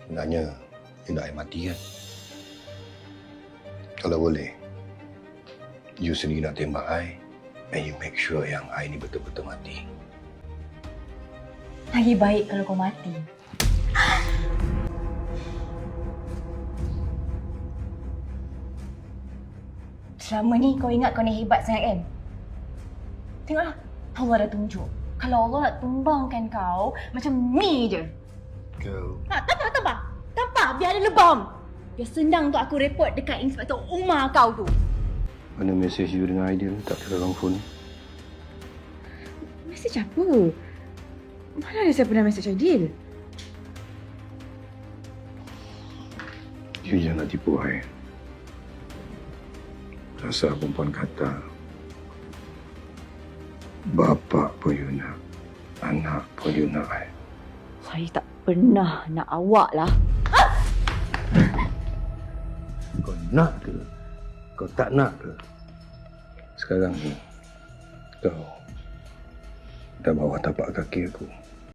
Sebenarnya, you nak I mati kan? Kalau boleh, you sendiri nak tembak I, and you make sure yang I ni betul-betul mati. Lagi baik kalau kau mati. Selama ni kau ingat kau ni hebat sangat kan? Tengoklah, Allah dah tunjuk. Kalau Allah nak tumbangkan kau, macam ni je. Girl, Tampar, biar ada lebam. Biar senang untuk aku report dekat Inspektor Umar kau tu. mana mesej you dengan Aidil tak ke dalam phone? Mesej apa? Mana ada saya pernah mesej Aidil? You jangan tipu I. Rasa perempuan kata, bapa pun you nak, anak pun you nak I. Saya tak pernah nak awak lah. Kau nak ke? Kau tak nak ke? Sekarang ni, kau dah bawah tapak kaki aku.